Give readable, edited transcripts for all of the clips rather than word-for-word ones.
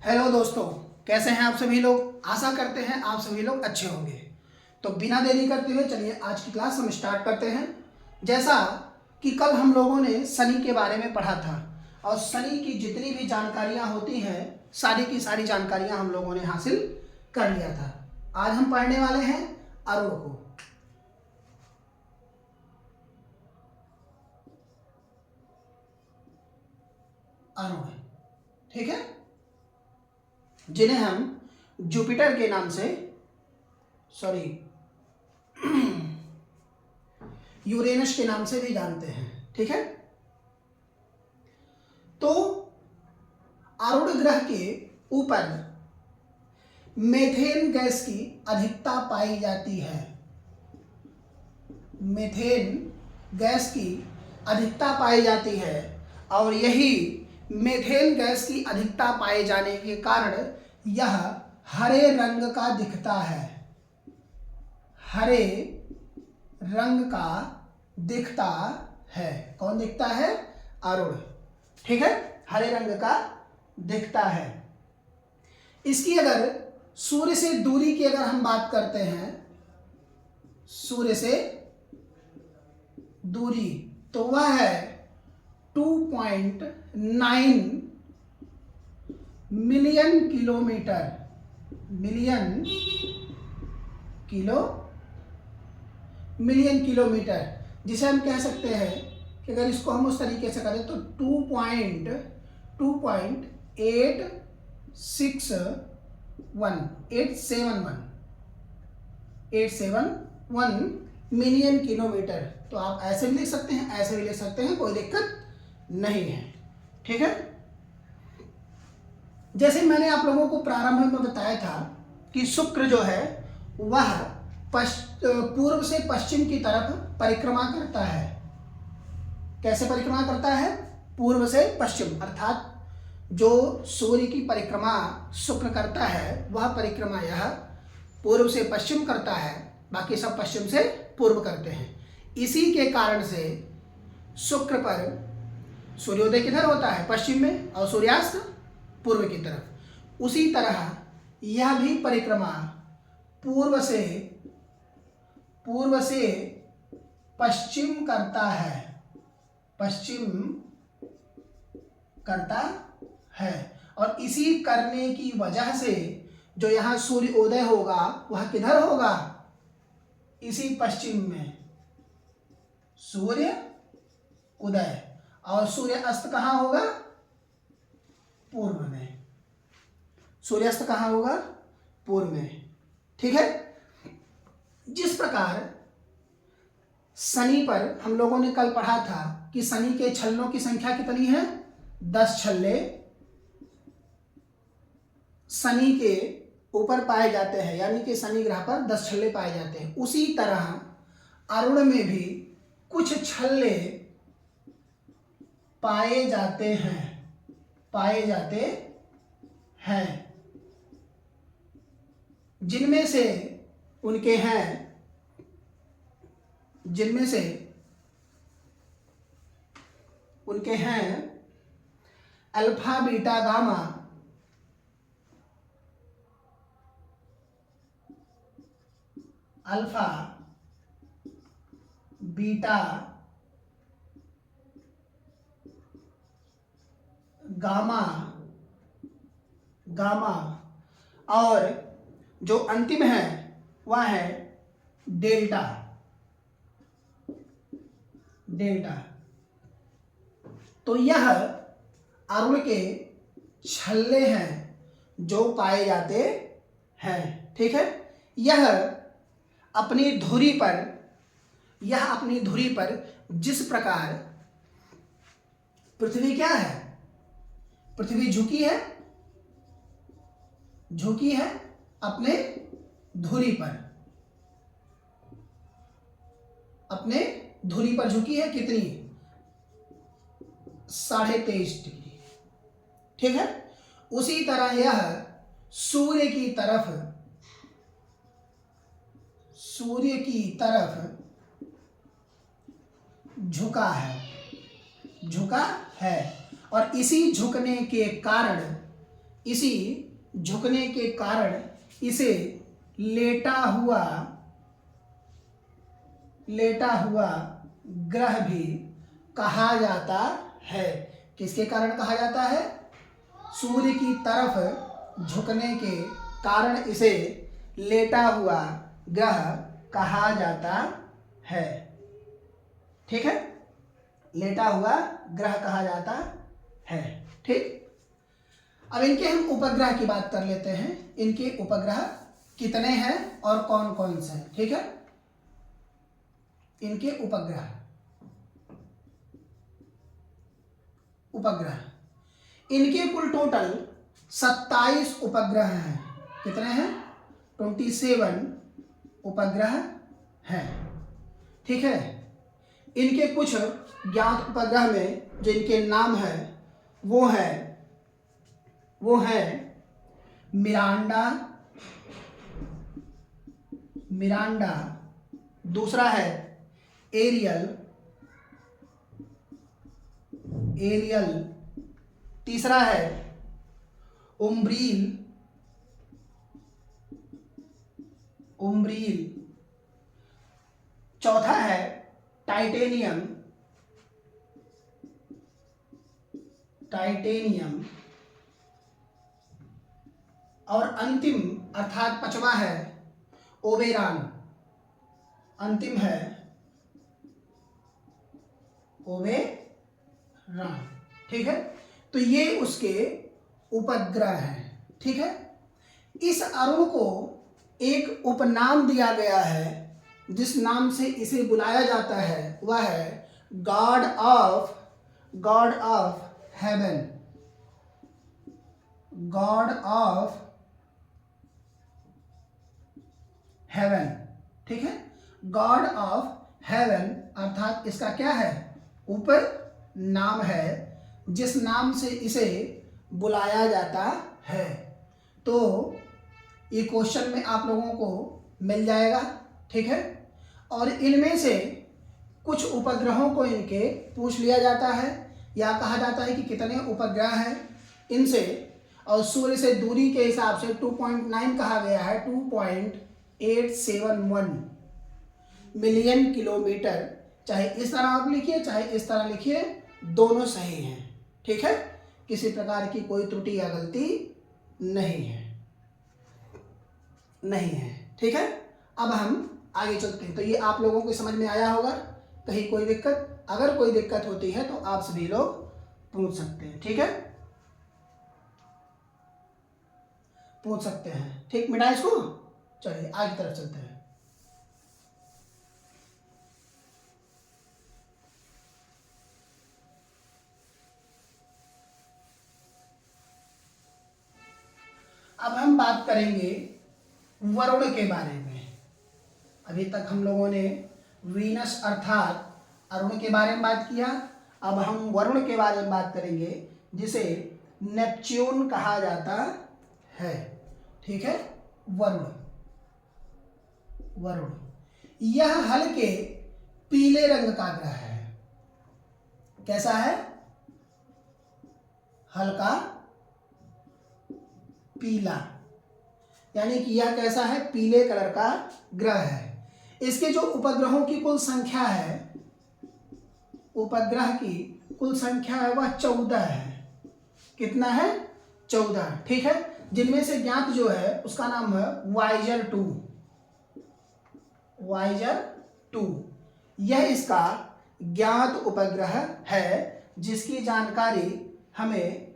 Hello दोस्तों, कैसे हैं आप सभी लोग। आशा करते हैं आप सभी लोग अच्छे होंगे। तो बिना देरी करते हुए चलिए आज की क्लास हम स्टार्ट करते हैं। जैसा कि कल हम लोगों ने शनि के बारे में पढ़ा था और शनि की जितनी भी जानकारियां होती हैं सारी की सारी जानकारियां हम लोगों ने हासिल कर लिया था। आज हम पढ़ने वाले हैं अरुण को। अरुण, ठीक है, जिन्हें हम जुपिटर के नाम से यूरेनस के नाम से भी जानते हैं। ठीक है, तो अरुण ग्रह के ऊपर मेथेन गैस की अधिकता पाई जाती है। मेथेन गैस की अधिकता पाई जाती है और यही मेथेन गैस की अधिकता पाए जाने के कारण यह हरे रंग का दिखता है। हरे रंग का दिखता है। कौन दिखता है? अरुण। ठीक है, हरे रंग का दिखता है। इसकी अगर सूर्य से दूरी की अगर हम बात करते हैं, सूर्य से दूरी, तो वह है 2.9 मिलियन किलोमीटर। मिलियन किलोमीटर, जिसे हम कह सकते हैं कि अगर इसको हम उस तरीके से करें तो 871 मिलियन किलोमीटर। तो आप ऐसे भी लिख सकते हैं, ऐसे भी लिख सकते हैं, कोई दिक्कत नहीं है। ठीक है, जैसे मैंने आप लोगों को प्रारंभ में बताया था कि शुक्र जो है वह पूर्व से पश्चिम की तरफ परिक्रमा करता है। कैसे परिक्रमा करता है? पूर्व से पश्चिम, अर्थात जो सूर्य की परिक्रमा शुक्र करता है वह परिक्रमा यह पूर्व से पश्चिम करता है, बाकी सब पश्चिम से पूर्व करते हैं। इसी के कारण से शुक्र पर सूर्योदय किधर होता है? पश्चिम में, और सूर्यास्त पूर्व की तरफ। उसी तरह यह भी परिक्रमा पूर्व से पश्चिम करता है। पश्चिम करता है, और इसी करने की वजह से जो यहाँ सूर्योदय होगा वह किधर होगा? इसी पश्चिम में सूर्य उदय, और सूर्य अस्त कहाँ होगा? पूर्व में। सूर्यास्त कहाँ होगा? पूर्व में। ठीक है, जिस प्रकार शनि पर हम लोगों ने कल पढ़ा था कि शनि के छल्लों की संख्या कितनी है? 10 छल्ले शनि के ऊपर पाए जाते हैं, यानी कि शनि ग्रह पर 10 छल्ले पाए जाते हैं। उसी तरह अरुण में भी कुछ छल्ले पाए जाते हैं, जिनमें से उनके हैं alpha beta gamma, alpha beta gamma, और जो अंतिम है वह है डेल्टा। तो यह अरुण के छल्ले हैं जो पाए जाते हैं। ठीक है, यह अपनी धुरी पर जिस प्रकार पृथ्वी क्या है? पृथ्वी झुकी है अपने धुरी पर झुकी है। कितनी? 23.5 डिग्री। ठीक है, उसी तरह यह सूर्य की तरफ झुका है, और इसी झुकने के कारण इसी झुकने के कारण इसे लेटा हुआ ग्रह भी कहा जाता है। किसके कारण कहा जाता है? सूर्य की तरफ झुकने के कारण इसे लेटा हुआ ग्रह कहा जाता है। ठीक है, लेटा हुआ ग्रह कहा जाता है। ठीक, अब इनके हम उपग्रह की बात कर लेते हैं। इनके उपग्रह कितने हैं और कौन कौन से हैं? ठीक है, इनके उपग्रह इनके कुल टोटल 27 उपग्रह हैं। कितने हैं? 27 उपग्रह हैं। ठीक है, इनके कुछ ज्ञात उपग्रह में जो इनके नाम है वो है मिरांडा, दूसरा है एरियल, तीसरा है उम्ब्रील, चौथा है टाइटेनियम, और अंतिम अर्थात पांचवा है ओबेरॉन। अंतिम है ओबेरॉन। ठीक है, तो ये उसके उपग्रह हैं। ठीक है, इस अणु को एक उपनाम दिया गया है जिस नाम से इसे बुलाया जाता है वह है god of haven. God of haven. ठीक है, गॉड ऑफ हेवन अर्थात इसका क्या है? ऊपर नाम है जिस नाम से इसे बुलाया जाता है। तो ये क्वेश्चन में आप लोगों को मिल जाएगा। ठीक है, और इनमें से कुछ उपग्रहों को इनके पूछ लिया जाता है या कहा जाता है कि कितने उपग्रह हैं इनसे, और सूर्य से दूरी के हिसाब से 2.9 कहा गया है, 2.871 मिलियन किलोमीटर। चाहे इस तरह आप लिखिए चाहे इस तरह लिखिए, दोनों सही हैं। ठीक है, किसी प्रकार की कोई त्रुटि या गलती नहीं है। ठीक है, अब हम आगे चलते हैं। तो ये आप लोगों को समझ में आया होगा। कहीं कोई दिक्कत, अगर कोई दिक्कत होती है तो आप सभी लोग पूछ सकते हैं। ठीक है, पूछ सकते हैं। ठीक, मिटा इसको। चलिए आगे तरफ चलते हैं। अब हम बात करेंगे वरुण के बारे में। अभी तक हम लोगों ने वीनस अर्थात अरुण के बारे में बात किया। अब हम वरुण के बारे में बात करेंगे जिसे नेपच्यून कहा जाता है। ठीक है, वरुण यह हल्के पीले रंग का ग्रह है। कैसा है? हल्का पीला, यानी कि यह कैसा है? पीले कलर का ग्रह है। इसके जो उपग्रहों की कुल संख्या है, उपग्रह की कुल संख्या है वह 14 है। कितना है? 14। ठीक है, जिनमें से ज्ञात जो है उसका नाम है वाइजर 2। यह इसका ज्ञात उपग्रह है जिसकी जानकारी हमें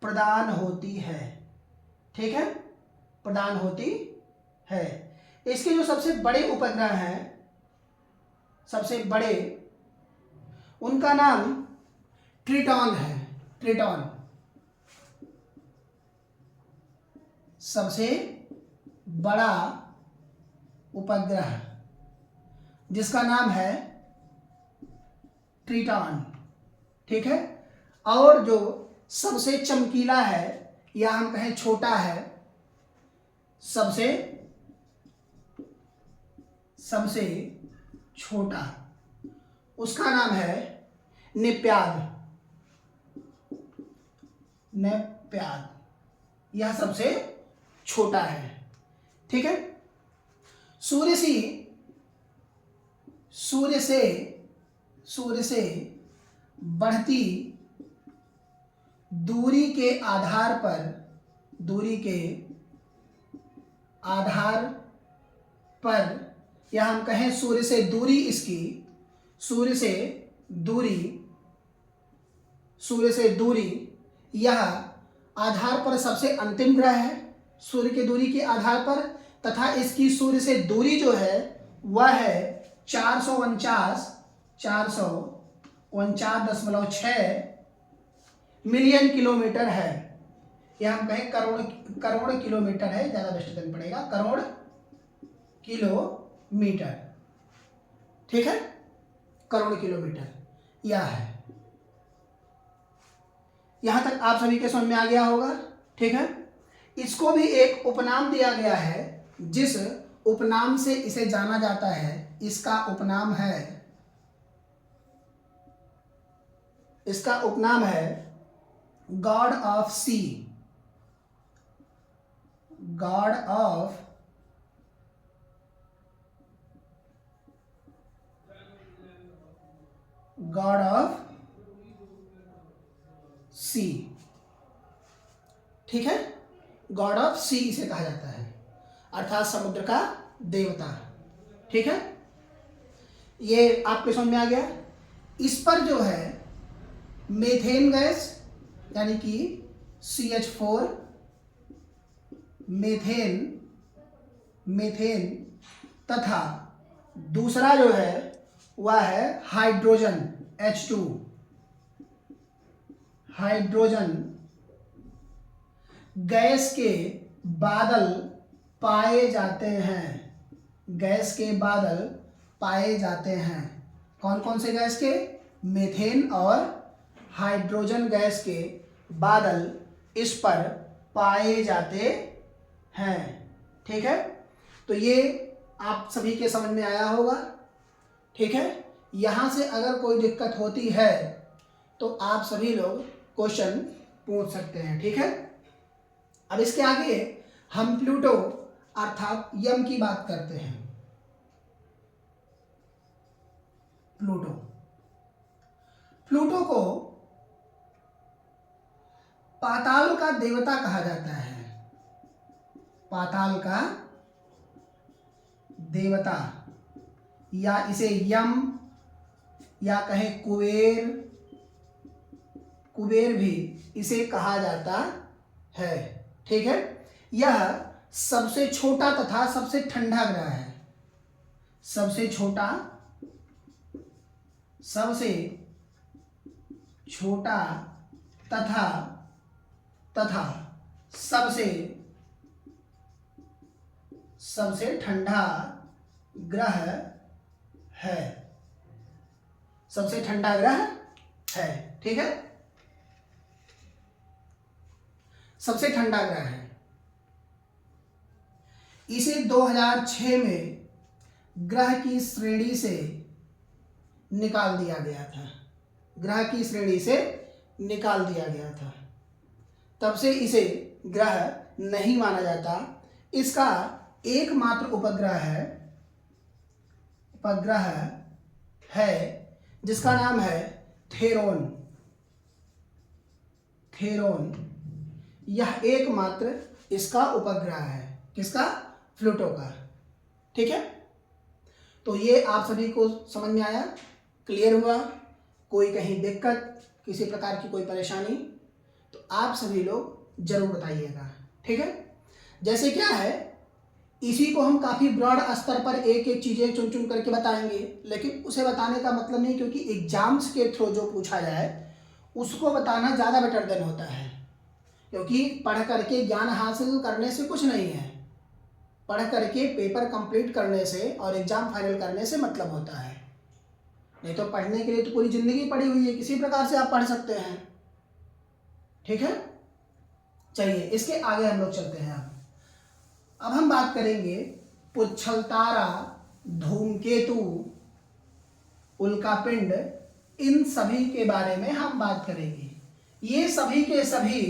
प्रदान होती है। ठीक है, प्रदान होती है। इसके जो सबसे बड़े उपग्रह हैं, सबसे बड़े, उनका नाम ट्रिटॉन है। ट्रिटॉन सबसे बड़ा उपग्रह जिसका नाम है ट्रिटॉन। ठीक है, और जो सबसे चमकीला है या हम कहें छोटा है, सबसे छोटा, उसका नाम है नेप्याद। यह सबसे छोटा है। ठीक है, सूर्य से बढ़ती दूरी के आधार पर या हम कहें सूर्य से दूरी यह आधार पर सबसे अंतिम ग्रह है, सूर्य की दूरी के आधार पर, तथा इसकी सूर्य से दूरी जो है वह है 449.6 मिलियन किलोमीटर है। यह हम कहें करोड़ किलोमीटर है, ज़्यादा बेस्ट देना पड़ेगा, करोड़ किलोमीटर। ठीक है, करोड़ किलोमीटर यह है। यहां तक आप सभी के समझ में आ गया होगा। ठीक है, इसको भी एक उपनाम दिया गया है, जिस उपनाम से इसे जाना जाता है, इसका उपनाम है god of sea, god of sea. ठीक है, गॉड ऑफ सी इसे कहा जाता है, अर्थात समुद्र का देवता। ठीक है, ये आपके समझ में आ गया। इस पर जो है मीथेन गैस यानी कि CH4 मीथेन तथा दूसरा जो है वह है हाइड्रोजन H2, हाइड्रोजन गैस के बादल पाए जाते हैं। कौन कौन से गैस के? मीथेन और हाइड्रोजन गैस के बादल इस पर पाए जाते हैं। ठीक है, तो ये आप सभी के समझ में आया होगा। ठीक है, यहाँ से अगर कोई दिक्कत होती है तो आप सभी लोग क्वेश्चन पूछ सकते हैं। ठीक है, अब इसके आगे हम प्लूटो अर्थात यम की बात करते हैं। प्लूटो को पाताल का देवता कहा जाता है, पाताल का देवता, या इसे यम या कहें कुबेर भी इसे कहा जाता है। ठीक है, यह सबसे छोटा तथा सबसे ठंडा ग्रह है। सबसे छोटा तथा सबसे ठंडा ग्रह है। सबसे ठंडा ग्रह है। ठीक है, सबसे ठंडा ग्रह है। इसे 2006 में ग्रह की श्रेणी से निकाल दिया गया था। तब से इसे ग्रह नहीं माना जाता। इसका एकमात्र उपग्रह है जिसका नाम है थेरोन। यह एकमात्र इसका उपग्रह है। किसका? प्लूटो का। ठीक है, तो ये आप सभी को समझ में आया, क्लियर हुआ? कोई कहीं दिक्कत, किसी प्रकार की कोई परेशानी तो आप सभी लोग जरूर बताइएगा। ठीक है, जैसे क्या है, इसी को हम काफ़ी ब्रॉड स्तर पर एक एक चीज़ें चुन चुन करके बताएंगे, लेकिन उसे बताने का मतलब नहीं, क्योंकि एग्जाम्स के थ्रू जो पूछा जाए उसको बताना ज़्यादा बेटर देन होता है। क्योंकि पढ़ करके ज्ञान हासिल करने से कुछ नहीं है, पढ़ करके पेपर कंप्लीट करने से और एग्ज़ाम फाइनल करने से मतलब होता है। नहीं तो पढ़ने के लिए तो पूरी ज़िंदगी पड़ी हुई है, किसी प्रकार से आप पढ़ सकते हैं। ठीक है, चलिए इसके आगे हम लोग चलते हैं। अब हम बात करेंगे पुच्छल तारा, धूमकेतु, उल्कापिंड, इन सभी के बारे में हम बात करेंगे। ये सभी के सभी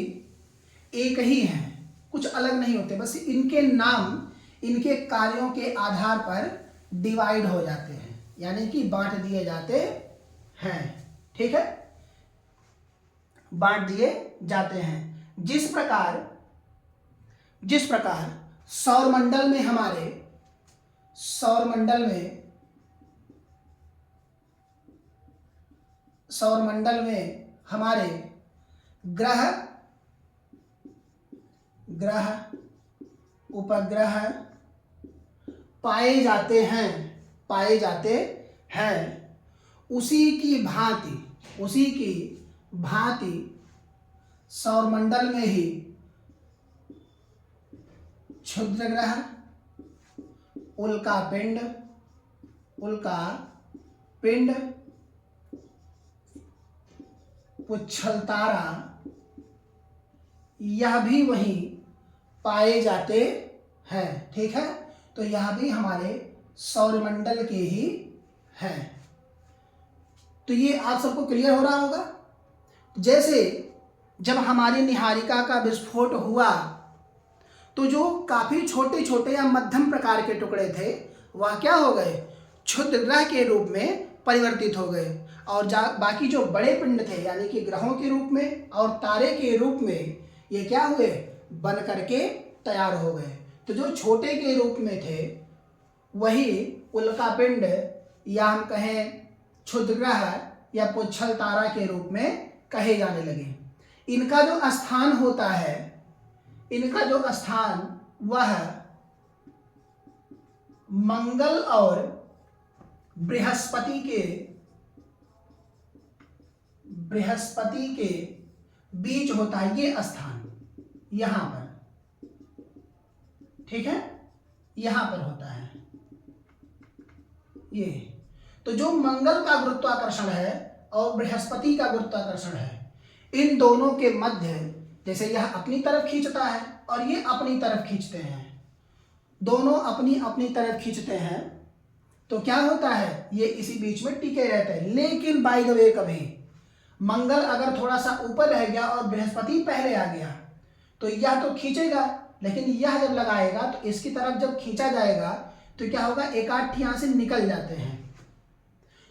एक ही हैं, कुछ अलग नहीं होते, बस इनके नाम इनके कार्यों के आधार पर डिवाइड हो जाते हैं, यानी कि बांट दिए जाते हैं। ठीक है, बांट दिए जाते हैं। जिस प्रकार सौरमंडल में हमारे ग्रह उपग्रह पाए जाते हैं, उसी की भांति सौरमंडल में ही क्षुद्र ग्रह, उल्का पिंड, पुच्छल तारा, यह भी वहीं पाए जाते हैं। ठीक है, तो यह भी हमारे सौरमंडल के ही हैं। तो ये आप सबको क्लियर हो रहा होगा। जैसे जब हमारी निहारिका का विस्फोट हुआ तो जो काफी छोटे छोटे या मध्यम प्रकार के टुकड़े थे वह क्या हो गए, क्षुद्र ग्रह के रूप में परिवर्तित हो गए, और बाकी जो बड़े पिंड थे यानी कि ग्रहों के रूप में और तारे के रूप में ये क्या हुए, बन करके तैयार हो गए। तो जो छोटे के रूप में थे वही उल्का पिंड या हम कहें क्षुद्र ग्रह या पुच्छल तारा के रूप में कहे जाने लगे। इनका जो स्थान होता है, वह मंगल और बृहस्पति के बीच होता है ये स्थान, यहां पर। ठीक है, यहां पर होता है ये। तो जो मंगल का गुरुत्वाकर्षण है और बृहस्पति का गुरुत्वाकर्षण है, इन दोनों के मध्य, जैसे यह अपनी तरफ खींचता है और ये अपनी तरफ खींचते हैं, दोनों अपनी तरफ खींचते हैं, तो क्या होता है, ये इसी बीच में टिके रहते हैं। लेकिन बाय द वे कभी मंगल अगर थोड़ा सा ऊपर रह गया और बृहस्पति पहले आ गया तो यह तो खींचेगा, लेकिन यह जब लगाएगा तो इसकी तरफ जब खींचा जाएगा तो क्या होगा, एक आध यहां से निकल जाते हैं।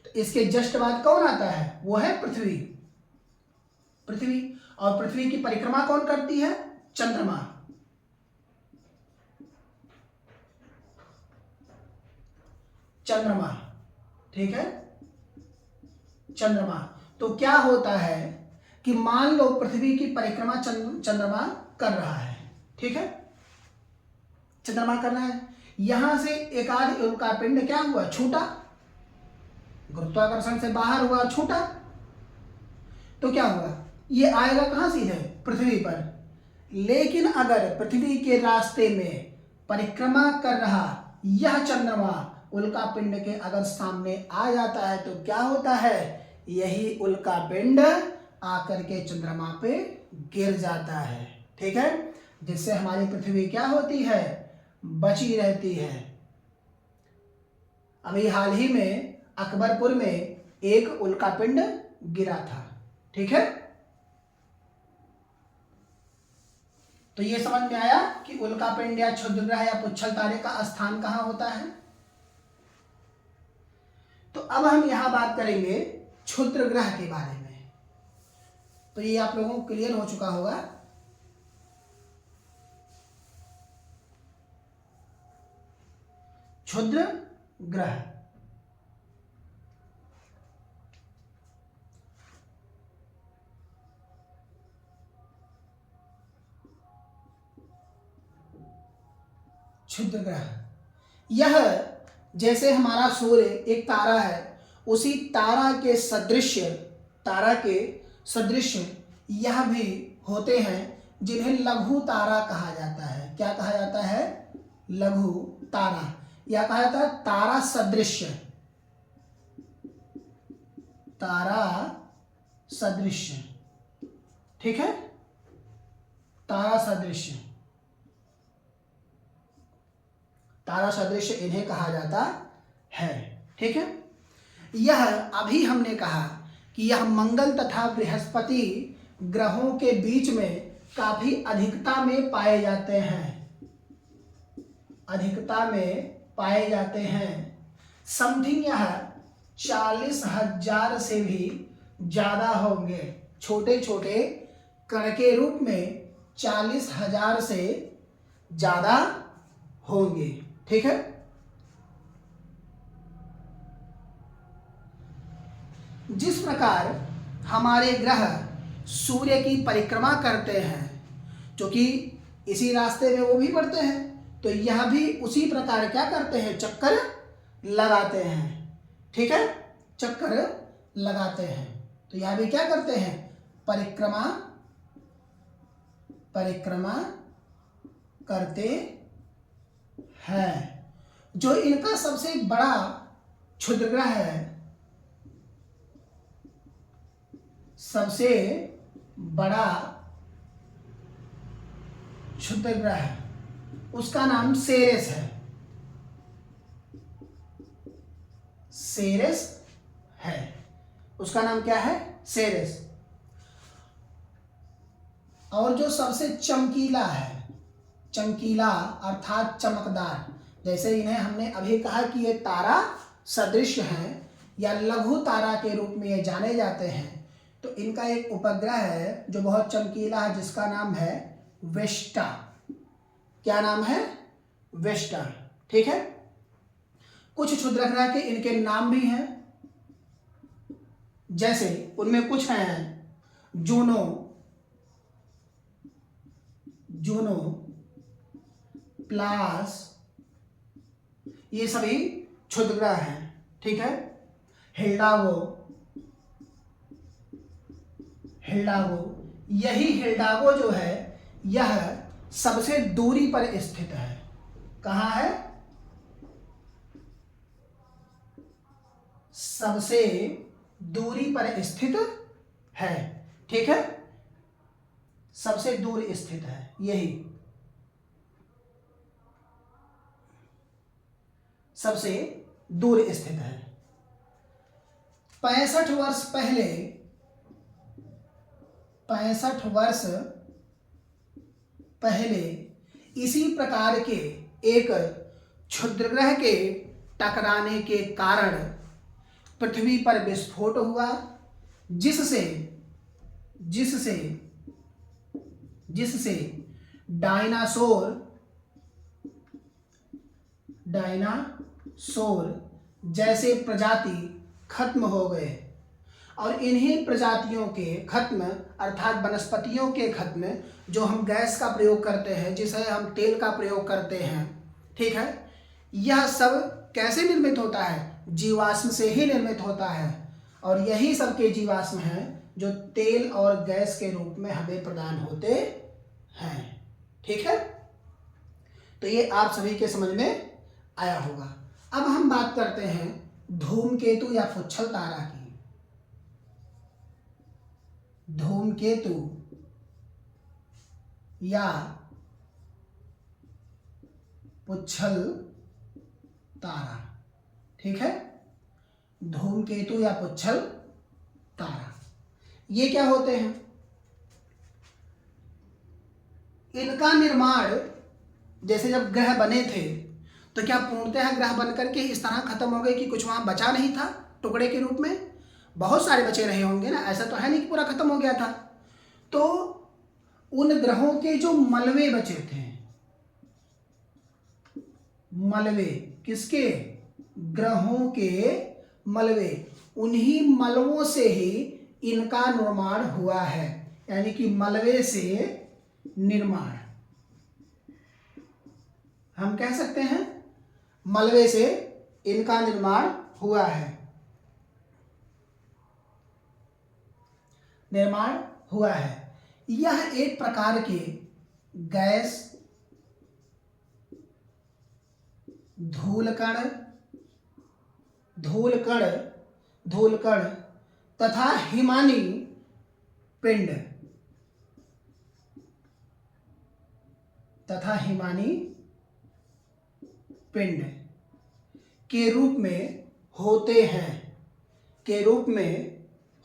तो इसके जस्ट बाद कौन आता है, वो है पृथ्वी। और पृथ्वी की परिक्रमा कौन करती है, चंद्रमा। ठीक है, चंद्रमा। तो क्या होता है कि मान लो पृथ्वी की परिक्रमा चंद्रमा कर रहा है। ठीक है, चंद्रमा कर रहा है, यहां से एक आध उल्का पिंड क्या हुआ, छूटा, गुरुत्वाकर्षण से बाहर हुआ, छूटा, तो क्या हुआ, ये आएगा कहां, सीधे पृथ्वी पर। लेकिन अगर पृथ्वी के रास्ते में परिक्रमा कर रहा यह चंद्रमा उल्का पिंड के अगर सामने आ जाता है तो क्या होता है, यही उल्का पिंड आकर के चंद्रमा पे गिर जाता है। ठीक है, जिससे हमारी पृथ्वी क्या होती है, बची रहती है। अभी हाल ही में अकबरपुर में एक उल्का पिंड गिरा था। ठीक है, तो ये समझ में आया कि उल्का पिंड या क्षुद्र ग्रह या पुच्छल तारे का स्थान कहां होता है। तो अब हम यहां बात करेंगे क्षुद्र ग्रह के बारे में। तो ये आप लोगों को क्लियर हो चुका होगा। क्षुद्र ग्रह, क्षुद्र ग्रह, यह जैसे हमारा सूर्य एक तारा है, उसी तारा के सदृश यह भी होते हैं जिन्हें लघु तारा कहा जाता है। क्या कहा जाता है, लघु तारा, या कहा जाता है तारा सदृश। ठीक है, तारा सदृश इन्हें कहा जाता है। ठीक है, यह अभी हमने कहा कि यह मंगल तथा बृहस्पति ग्रहों के बीच में काफी अधिकता में पाए जाते हैं, अधिकता में पाए जाते हैं। समथिंग यह 40,000 से भी ज्यादा होंगे। छोटे छोटे कण के रूप में 40,000 से ज्यादा होंगे। ठीक है। जिस प्रकार हमारे ग्रह सूर्य की परिक्रमा करते हैं, क्योंकि इसी रास्ते में वो भी बढ़ते हैं, तो यह भी उसी प्रकार क्या करते हैं, चक्कर लगाते हैं। ठीक है, चक्कर लगाते हैं। तो यह भी क्या करते हैं, परिक्रमा परिक्रमा करते हैं। जो इनका सबसे बड़ा क्षुद्र ग्रह है, सबसे बड़ा क्षुद्र ग्रह, उसका नाम सेरेस है, सेरेस है। उसका नाम क्या है, सेरेस। और जो सबसे चमकीला है, चमकीला अर्थात चमकदार, जैसे इन्हें हमने अभी कहा कि ये तारा सदृश हैं या लघु तारा के रूप में ये जाने जाते हैं, तो इनका एक उपग्रह है जो बहुत चमकीला है, जिसका नाम है वेस्टा। क्या नाम है, वेस्टा। ठीक है। कुछ क्षुद्र ग्रह के इनके नाम भी हैं, जैसे उनमें कुछ हैं जूनो, जूनो, प्लास, ये सभी क्षुद्र ग्रह हैं। ठीक है। हिल्डागो, हिल्डागो, यही हिल्डागो जो है यह सबसे दूरी पर स्थित है। कहाँ है, सबसे दूरी पर स्थित है। ठीक है, सबसे दूर स्थित है, यही सबसे दूर स्थित है। 65 वर्ष पहले, 65 वर्ष पहले इसी प्रकार के एक क्षुद्र ग्रह के टकराने के कारण पृथ्वी पर विस्फोट हुआ, जिससे जिससे जिससे डायनासोर जैसे प्रजाति खत्म हो गए। और इन्हीं प्रजातियों के खत्म अर्थात वनस्पतियों के खत्म, जो हम गैस का प्रयोग करते हैं, जिसे हम तेल का प्रयोग करते हैं, ठीक है, यह सब कैसे निर्मित होता है, जीवाश्म से ही निर्मित होता है। और यही सबके जीवाश्म हैं जो तेल और गैस के रूप में हमें प्रदान होते हैं। ठीक है, तो ये आप सभी के समझ में आया होगा। अब हम बात करते हैं धूमकेतु या पुच्छल तारा की। धूमकेतु या पुच्छल तारा। ठीक है, धूमकेतु या पुच्छल तारा, ये क्या होते हैं? इनका निर्माण, जैसे जब ग्रह बने थे तो क्या पूर्णतः ग्रह बनकर के इस तरह खत्म हो गए कि कुछ वहां बचा नहीं था टुकड़े के रूप में? बहुत सारे बचे रहे होंगे ना, ऐसा तो है नहीं कि पूरा खत्म हो गया था। तो उन ग्रहों के जो मलबे बचे थे, मलबे किसके? ग्रहों के मलबे, उन्हीं मलबों से ही इनका निर्माण हुआ है, यानी कि मलबे से निर्माण, हम कह सकते हैं मलबे से इनका निर्माण हुआ है, निर्माण हुआ है। यह एक प्रकार के गैस, धूलकण तथा हिमानी पिंड के रूप में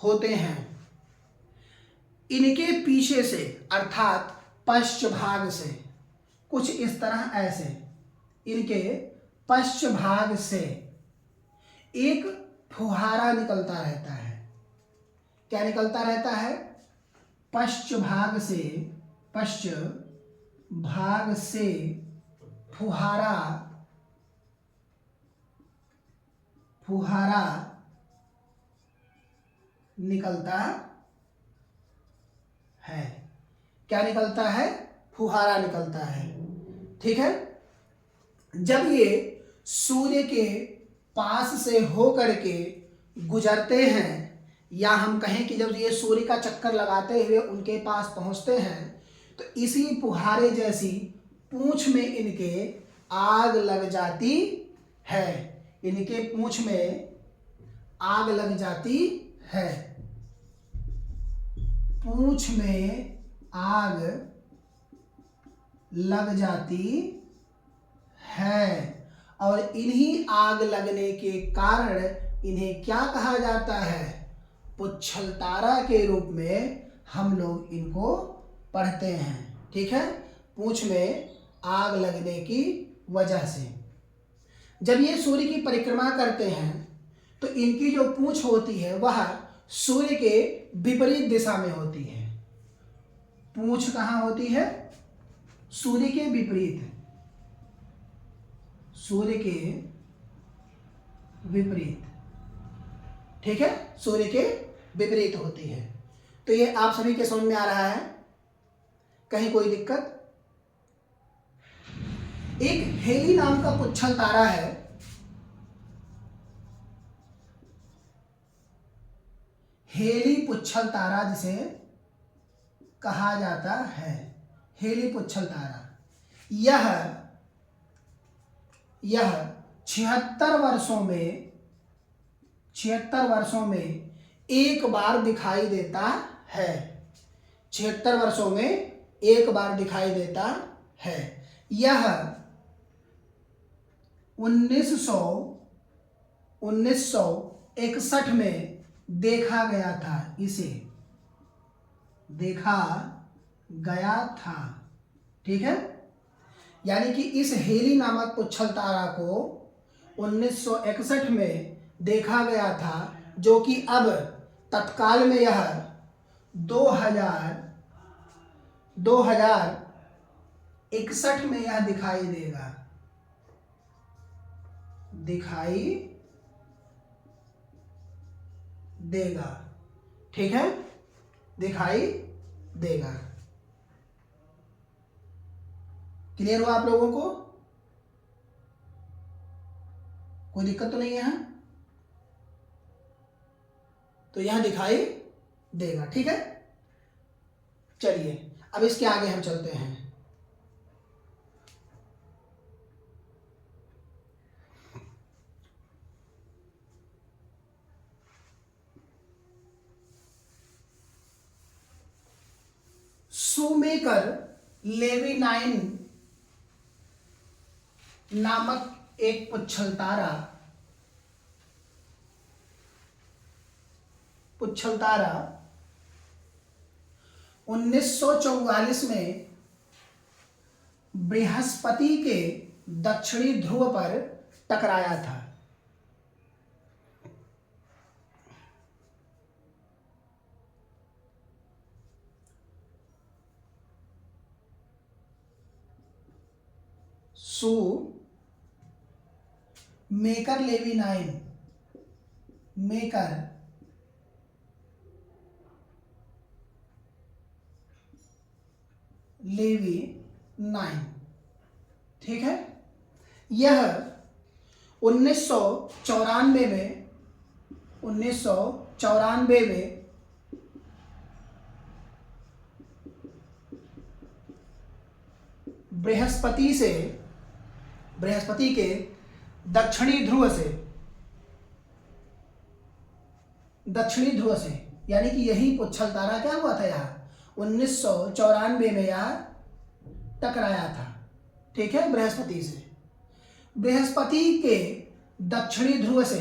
होते हैं। इनके पीछे से अर्थात पश्च भाग से, कुछ इस तरह ऐसे इनके पश्च भाग से एक फुहारा निकलता रहता है। क्या निकलता रहता है? पश्च भाग से फुहारा निकलता है। क्या निकलता है? फुहारा निकलता है। ठीक है। जब ये सूर्य के पास से होकर के गुजरते हैं, या हम कहें कि जब ये सूर्य का चक्कर लगाते हुए उनके पास पहुंचते हैं, तो इसी फुहारे जैसी पूंछ में इनके आग लग जाती है। इनके पूंछ में आग लग जाती है। पूंछ में आग लग जाती है, और इन्हीं आग लगने के कारण इन्हें क्या कहा जाता है? पुच्छलतारा के रूप में हम लोग इनको पढ़ते हैं। ठीक है। पूंछ में आग लगने की वजह से जब ये सूर्य की परिक्रमा करते हैं, तो इनकी जो पूंछ होती है वह सूर्य के विपरीत दिशा में होती है। पूंछ कहाँ होती है? सूर्य के विपरीत। सूर्य के विपरीत। ठीक है। सूर्य के विपरीत होती है। तो ये आप सभी के समझ में आ रहा है? कहीं कोई दिक्कत? एक हेली नाम का पुच्छल तारा है। हेली पुच्छल तारा जिसे कहा जाता है, हेली पुच्छल तारा। यह 76 वर्षों में एक बार दिखाई देता है। 76 वर्षों में एक बार दिखाई देता है। यह 1961 में देखा गया था। इसे देखा गया था। ठीक है। यानी कि इस हेली नामक पुच्छल तारा को 1961 में देखा गया था, जो कि अब तत्काल में यह 2061 में यह दिखाई देगा। ठीक है। दिखाई देगा। क्लियर हुआ आप लोगों को? कोई दिक्कत तो नहीं है यहाँ? तो यह दिखाई देगा। ठीक है। चलिए अब इसके आगे हम चलते हैं। शूमेकर लेविनाइन नामक एक पुच्छल तारा 1944 में बृहस्पति के दक्षिणी ध्रुव पर टकराया था। मेकर लेविनाइन। ठीक है। यह 1994 में बृहस्पति के दक्षिणी ध्रुव से यानी कि यही पुच्छल तारा क्या हुआ था? यहाँ 1994 में यह टकराया था। ठीक है। बृहस्पति से, बृहस्पति के दक्षिणी ध्रुव से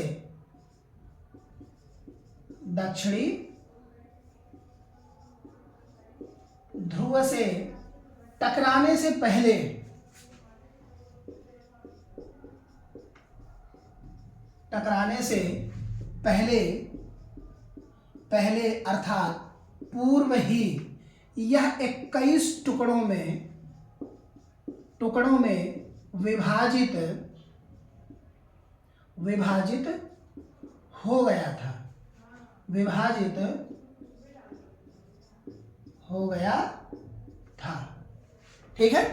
टकराने से पहले पहले अर्थात पूर्व ही यह 21 टुकड़ों में विभाजित हो गया था। ठीक है,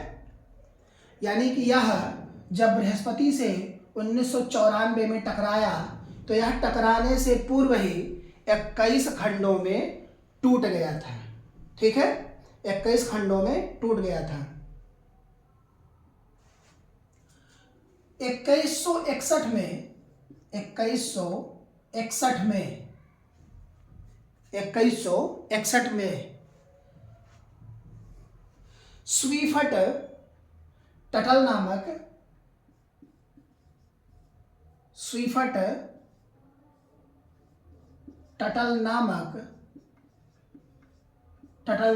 यानी कि यह जब बृहस्पति से 1994 में टकराया तो यह टकराने से पूर्व ही 21 खंडों में टूट गया था। ठीक है, 21 खंडों में टूट गया था। 2161 में स्वीफट टटल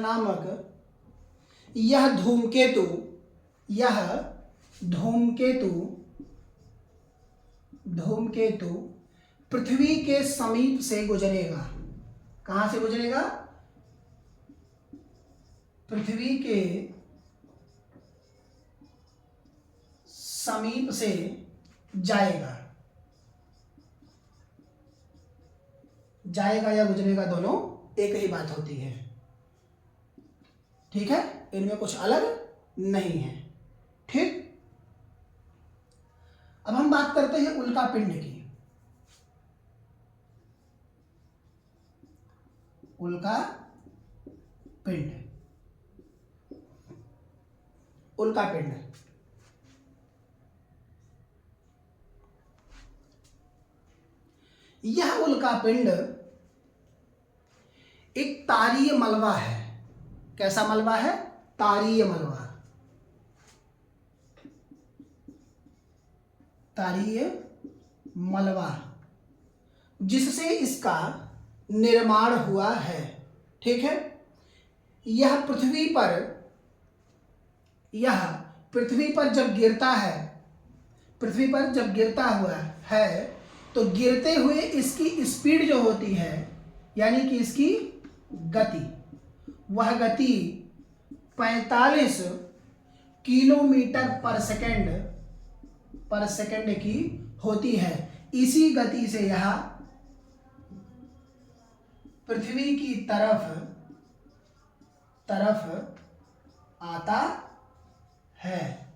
नामक यह धूमकेतु पृथ्वी के समीप से गुजरेगा। कहां से गुजरेगा? पृथ्वी के समीप से जाएगा या गुजरेगा, दोनों एक ही बात होती है। ठीक है, इनमें कुछ अलग नहीं है। ठीक, अब हम बात करते हैं उल्का पिंड की। उल्का पिंड यह उल्का पिंड एक तारीय मलबा है। कैसा मलबा है? तारीय मलबा, जिससे इसका निर्माण हुआ है। ठीक है, यह पृथ्वी पर जब गिरता हुआ है तो गिरते हुए इसकी स्पीड जो होती है, यानी कि इसकी गति, वह गति 45 किलोमीटर पर सेकंड की होती है। इसी गति से यह पृथ्वी की तरफ आता है।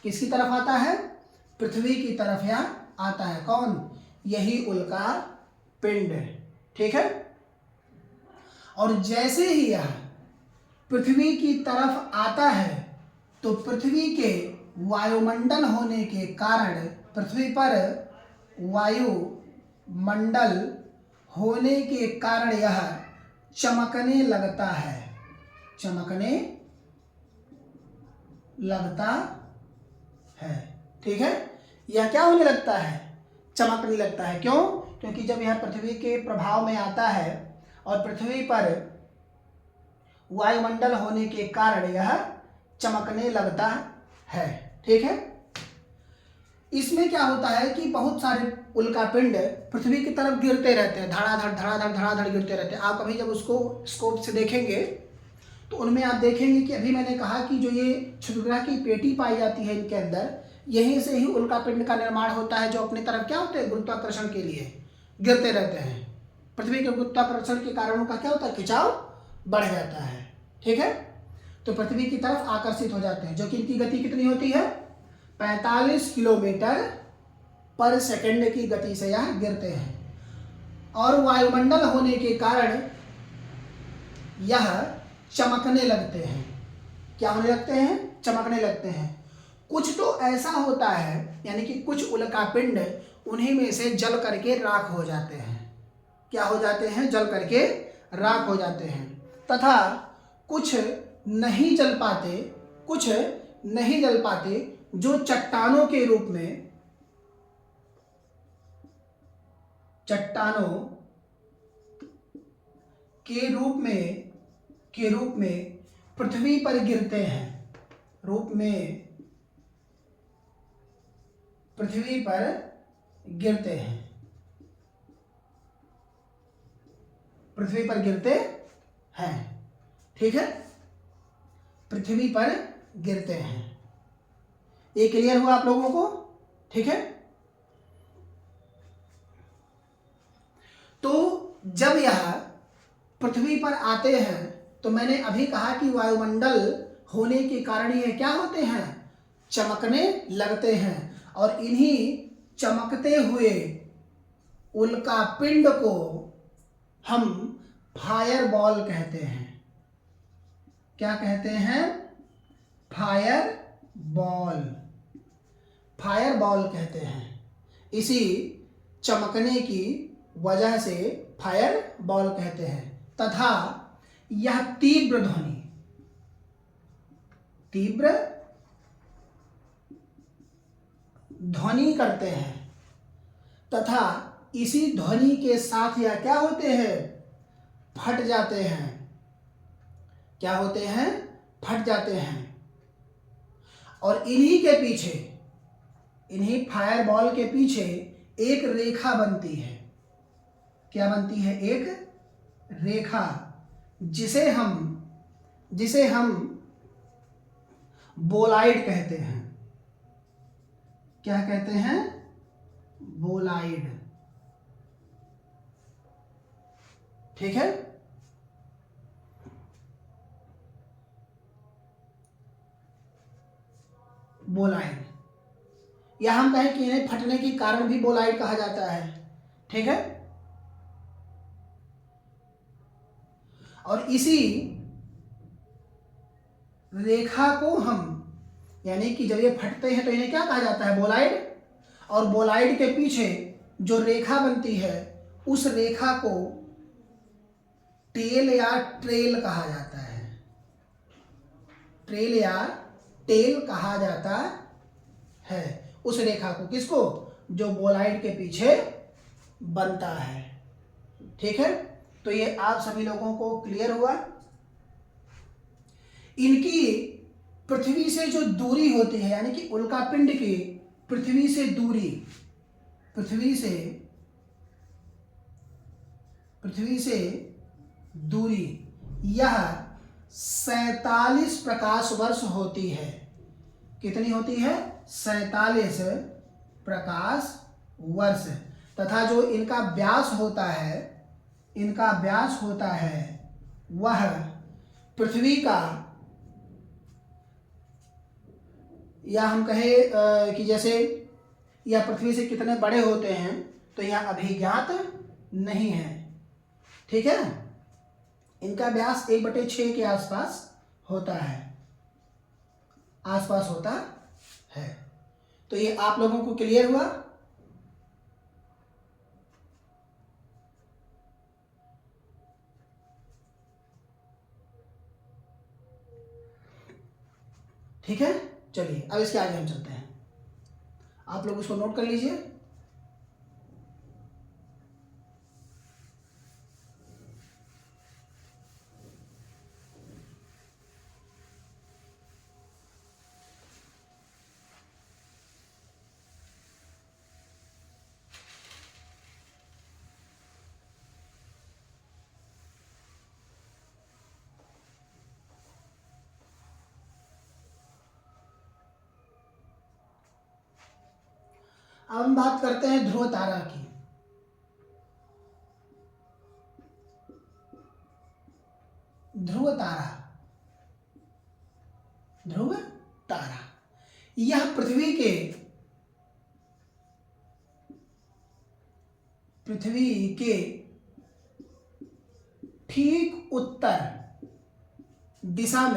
किसकी तरफ आता है? पृथ्वी की तरफ यह आता है। कौन? यही उल्का पिंड। ठीक है, और जैसे ही यह पृथ्वी की तरफ आता है तो पृथ्वी के वायुमंडल होने के कारण, पृथ्वी पर वायुमंडल होने के कारण यह चमकने लगता है। ठीक है, यह क्या होने लगता है? चमकने लगता है। क्यों? क्योंकि जब यह पृथ्वी के प्रभाव में आता है और पृथ्वी पर वायुमंडल होने के कारण यह चमकने लगता है। ठीक है, इसमें क्या होता है कि बहुत सारे उल्कापिंड पृथ्वी की तरफ गिरते रहते हैं, धड़ाधड़ गिरते रहते हैं। आप कभी जब उसको स्कोप से देखेंगे तो उनमें आप देखेंगे कि अभी मैंने कहा कि जो ये क्षुद्रग्रह की पेटी पाई जाती है, इनके अंदर यहीं से ही उल्कापिंड का निर्माण होता है, जो अपनी तरफ क्या होते हैं? गुरुत्वाकर्षण के लिए गिरते रहते हैं। पृथ्वी के गुरुत्वाकर्षण के कारण उनका क्या होता है? खिंचाव बढ़ जाता है। ठीक है, तो पृथ्वी की तरफ आकर्षित हो जाते हैं, जो कि इनकी गति कितनी होती है? 45 किलोमीटर पर सेकंड की गति से यह गिरते हैं। और वायुमंडल होने के कारण यह चमकने लगते हैं। क्या होने लगते हैं? चमकने लगते हैं। कुछ तो ऐसा होता है, यानी कि कुछ उल्कापिंड उन्हीं में से जल करके राख हो जाते हैं। क्या हो जाते हैं? जल करके राख हो जाते हैं। तथा कुछ नहीं जल पाते, जो चट्टानों के रूप में पृथ्वी पर गिरते हैं। रूप में पृथ्वी पर गिरते हैं, पृथ्वी पर गिरते हैं। ठीक है, पृथ्वी पर गिरते हैं। ये क्लियर हुआ आप लोगों को? ठीक है, तो जब यह पृथ्वी पर आते हैं तो मैंने अभी कहा कि वायुमंडल होने के कारण ये क्या होते हैं, चमकने लगते हैं। और इन्हीं चमकते हुए उल्का पिंड को हम फायर बॉल कहते हैं। क्या कहते हैं? फायर बॉल, फायर बॉल कहते हैं। इसी चमकने की वजह से फायर बॉल कहते हैं। तथा यह तीव्र ध्वनि, तीव्र ध्वनि करते हैं तथा इसी ध्वनि के साथ यह क्या होते हैं, फट जाते हैं। क्या होते हैं? फट जाते हैं। और इन्हीं के पीछे, इन्हीं फायर बॉल के पीछे एक रेखा बनती है। क्या बनती है? एक रेखा, जिसे हम बोलाइड कहते हैं। क्या कहते हैं? बोलाइड। ठीक है, बोलाइड, या हम कहें कि इन्हें फटने के कारण भी बोलाइड कहा जाता है। ठीक है, और इसी रेखा को हम, यानी कि जब ये फटते हैं तो इन्हें क्या कहा जाता है? बोलाइड। और बोलाइड के पीछे जो रेखा बनती है उस रेखा को टेल या ट्रेल कहा जाता है। ट्रेल या टेल कहा जाता है उस रेखा को। किसको? जो बोलाइड के पीछे बनता है। ठीक है, तो ये आप सभी लोगों को क्लियर हुआ। इनकी पृथ्वी से जो दूरी होती है, यानी कि उल्कापिंड की पृथ्वी से दूरी, पृथ्वी से दूरी यह 47 प्रकाश वर्ष होती है। कितनी होती है? 47 प्रकाश वर्ष। तथा जो इनका व्यास होता है, वह पृथ्वी का, या हम कहें कि जैसे यह पृथ्वी से कितने बड़े होते हैं तो यह अभिज्ञात नहीं है। ठीक है, इनका व्यास 1/6 के आसपास होता है। तो ये आप लोगों को क्लियर हुआ? ठीक है, चलिए अब इसके आगे हम चलते हैं। आप लोग इसको नोट कर लीजिए। अब हम बात करते हैं ध्रुव तारा की। ध्रुव तारा यह पृथ्वी के ठीक उत्तर दिशा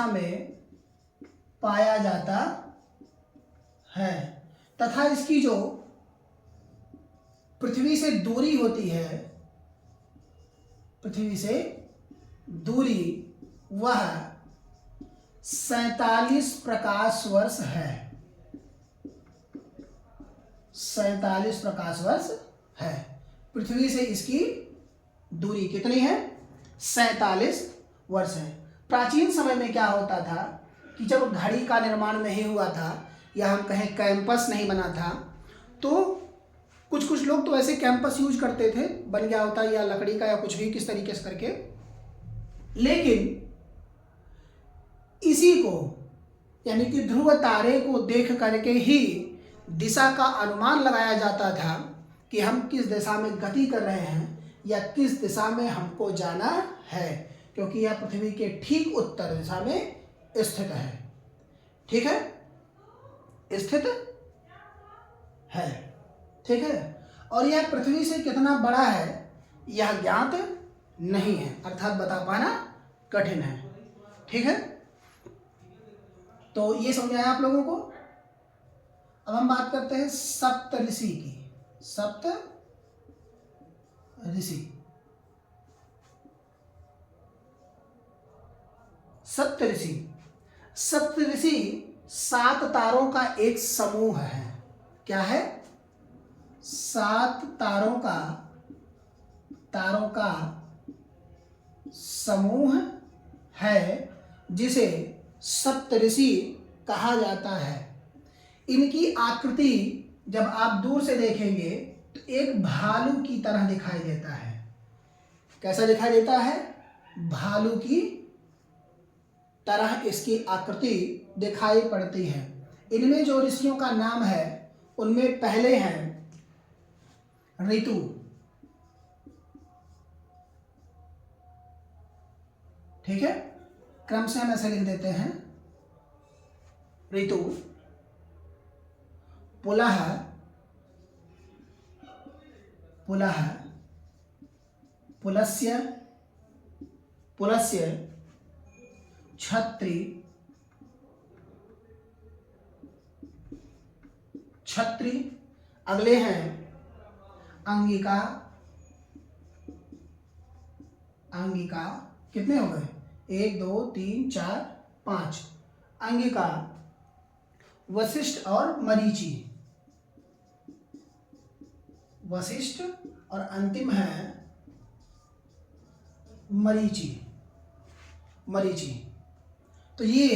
में पाया जाता है। तथा इसकी जो पृथ्वी से दूरी होती है, पृथ्वी से दूरी, वह 47 प्रकाश वर्ष है। 47 प्रकाश वर्ष है। पृथ्वी से इसकी दूरी कितनी है? 47 वर्ष है। प्राचीन समय में क्या होता था कि जब घड़ी का निर्माण नहीं हुआ था या हम कहें कैंपस नहीं बना था, तो कुछ कुछ लोग तो ऐसे कैंपस यूज करते थे, बन गया होता या लकड़ी का या कुछ भी किस तरीके से करके, लेकिन इसी को यानी कि ध्रुव तारे को देख करके ही दिशा का अनुमान लगाया जाता था कि हम किस दिशा में गति कर रहे हैं या किस दिशा में हमको जाना है, क्योंकि यह पृथ्वी के ठीक उत्तर दिशा में स्थित है। ठीक है, स्थित है। ठीक है, और यह पृथ्वी से कितना बड़ा है यह ज्ञात नहीं है, अर्थात बता पाना कठिन है। ठीक है, तो ये समझ आया आप लोगों को। अब हम बात करते हैं सप्तऋषि की। सप्तऋषि 7 तारों का एक समूह है। क्या है? 7 तारों का समूह है जिसे सप्तऋषि कहा जाता है। इनकी आकृति जब आप दूर से देखेंगे तो एक भालू की तरह दिखाई देता है। कैसा दिखाई देता है? भालू की तरह इसकी आकृति दिखाई पड़ती है। इनमें जो ऋषियों का नाम है उनमें पहले हैं ऋतु, ठीक है, क्रम से हम ऐसे लिख देते हैं, ऋतु, पुलह, पुलस्य, छत्री, अगले हैं अंगिका, कितने हो गए? 1 2 3 4 5 अंगिका, वशिष्ठ और मरीचि, और अंतिम है मरीचि। तो ये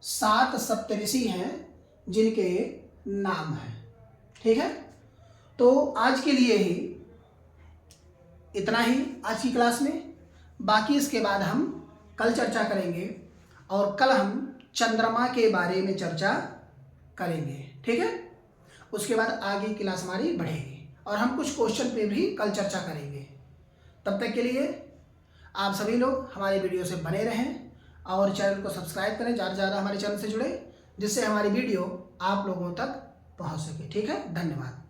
7 सप्तऋषि हैं जिनके नाम हैं। ठीक है, तो आज के लिए ही इतना ही आज की क्लास में। बाकी इसके बाद हम कल चर्चा करेंगे और कल हम चंद्रमा के बारे में चर्चा करेंगे। ठीक है, उसके बाद आगे क्लास हमारी बढ़ेगी और हम कुछ क्वेश्चन पे भी कल चर्चा करेंगे। तब तक के लिए आप सभी लोग हमारे वीडियो से बने रहें और चैनल को सब्सक्राइब करें, ज़्यादा से ज़्यादा हमारे चैनल से जुड़े, जिससे हमारी वीडियो आप लोगों तक पहुंच सके। ठीक है, धन्यवाद।